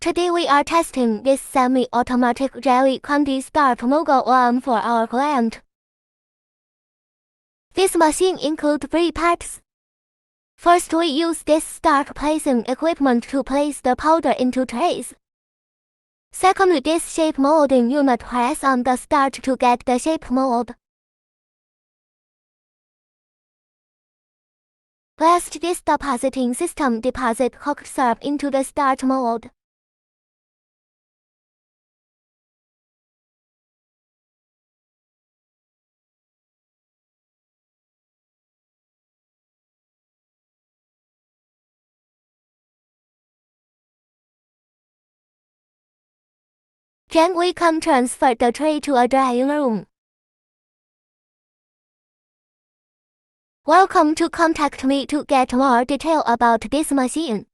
Today we are testing this semi-automatic jelly candy Starch Mogul one for our client. This machine includes 3 parts. First, we use this starch placing equipment to place the powder into trays. Secondly, this shape molding unit press on the starch to get the shape mold. Last, this depositing system deposit cooked syrup into the starch mold. Then we can transfer the tray to a drying room. Welcome to contact me to get more detail about this machine.